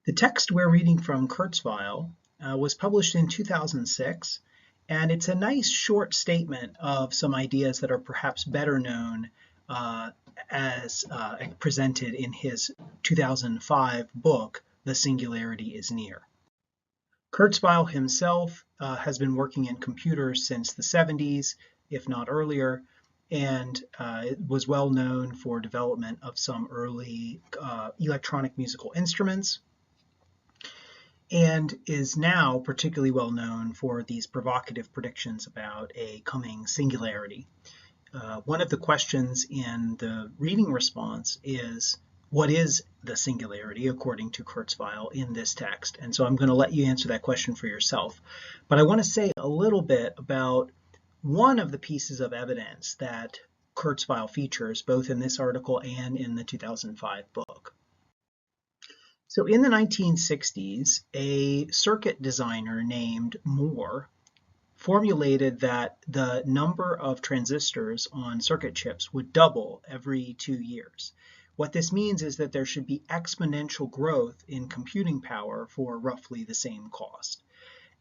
The text we're reading from Kurzweil was published in 2006, and it's a nice short statement of some ideas that are perhaps better known as presented in his 2005 book, The Singularity is Near. Kurzweil himself has been working in computers since the 70s, if not earlier, and was well known for development of some early electronic musical instruments, and is now particularly well known for these provocative predictions about a coming singularity. One of the questions in the reading response is, what is the singularity according to Kurzweil in this text? And so I'm going to let you answer that question for yourself. But I want to say a little bit about one of the pieces of evidence that Kurzweil features both in this article and in the 2005 book. So in the 1960s, a circuit designer named Moore formulated that the number of transistors on circuit chips would double every 2 years. What this means is that there should be exponential growth in computing power for roughly the same cost.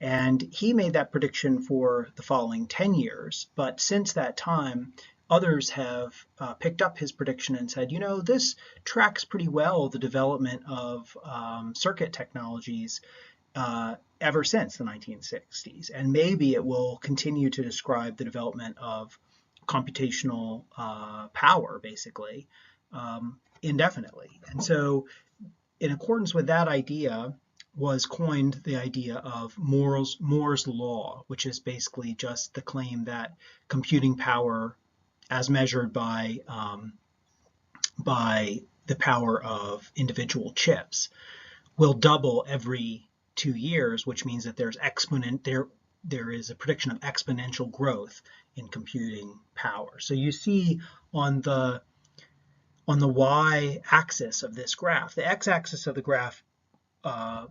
And he made that prediction for the following 10 years, but since that time, others have picked up his prediction and said, you know, this tracks pretty well the development of circuit technologies ever since the 1960s. And maybe it will continue to describe the development of computational power, basically, indefinitely. And so in accordance with that idea was coined the idea of Moore's law, which is basically just the claim that computing power as measured by the power of individual chips will double every 2 years, which means that there is a prediction of exponential growth in computing power. So you see on the y-axis of this graph, the x-axis of the graph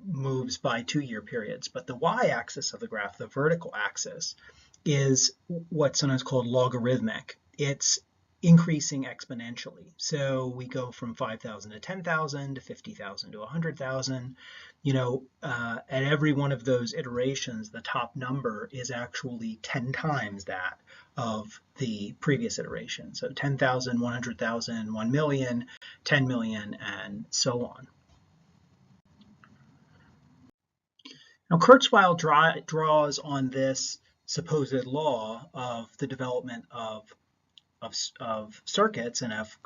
moves by 2-year periods, but the y-axis of the graph, the vertical axis, is what's sometimes called logarithmic. It's increasing exponentially. So we go from 5,000 to 10,000 to 50,000 to 100,000. You know, at every one of those iterations, the top number is actually 10 times that of the previous iteration. So 10,000, 100,000, 1 million, 10 million, and so on. Now, Kurzweil draws on this supposed law of the development of circuits and of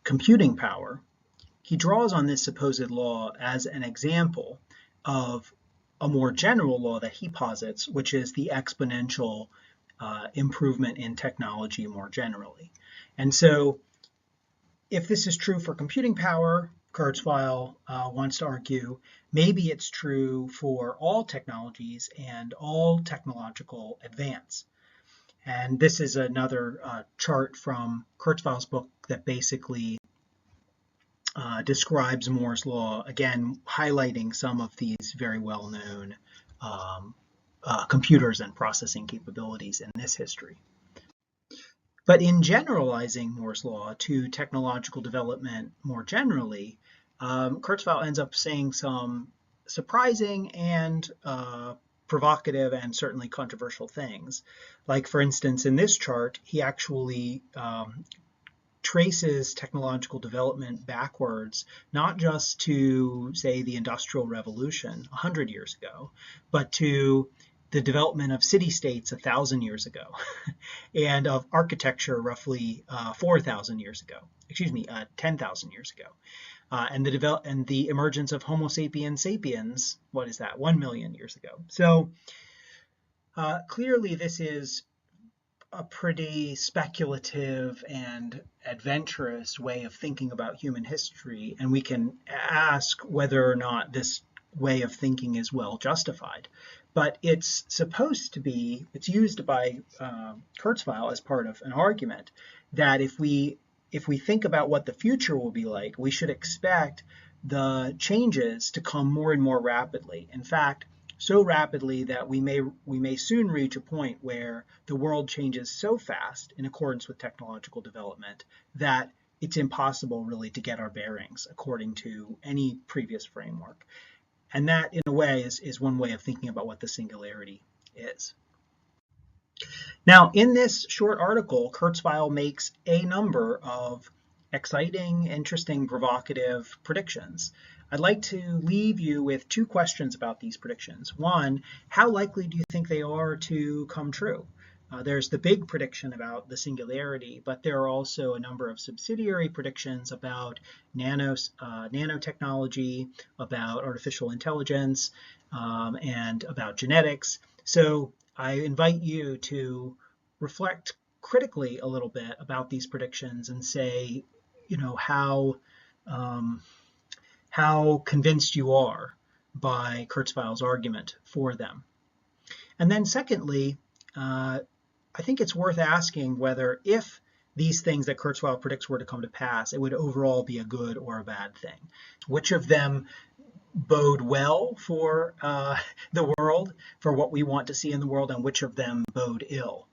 computing power. He draws on this supposed law as an example of a more general law that he posits, which is the exponential improvement in technology more generally. And so if this is true for computing power, Kurzweil wants to argue, maybe it's true for all technologies and all technological advance. And this is another chart from Kurzweil's book that basically describes Moore's law, again, highlighting some of these very well-known computers and processing capabilities in this history. But in generalizing Moore's law to technological development more generally, Kurzweil ends up saying some surprising and provocative and certainly controversial things. Like, for instance, in this chart, he actually traces technological development backwards, not just to, say, the Industrial Revolution 100 years ago, but to the development of city-states 1,000 years ago, and of architecture roughly 4,000 years ago, 10,000 years ago, and the emergence of Homo sapiens sapiens, what is that, 1 million years ago. So clearly this is a pretty speculative and adventurous way of thinking about human history, and we can ask whether or not this way of thinking is well justified. But it's supposed to be, it's used by Kurzweil as part of an argument that if we think about what the future will be like, we should expect the changes to come more and more rapidly. In fact, so rapidly that we may soon reach a point where the world changes so fast in accordance with technological development that it's impossible really to get our bearings according to any previous framework. And that, in a way, is one way of thinking about what the singularity is. Now, in this short article, Kurzweil makes a number of exciting, interesting, provocative predictions. I'd like to leave you with two questions about these predictions. One, how likely do you think they are to come true? There's the big prediction about the singularity, but there are also a number of subsidiary predictions about nanotechnology, about artificial intelligence, and about genetics. So I invite you to reflect critically a little bit about these predictions and say, how convinced you are by Kurzweil's argument for them. And then secondly, I think it's worth asking whether if these things that Kurzweil predicts were to come to pass, it would overall be a good or a bad thing. Which of them bode well for the world, for what we want to see in the world, and which of them bode ill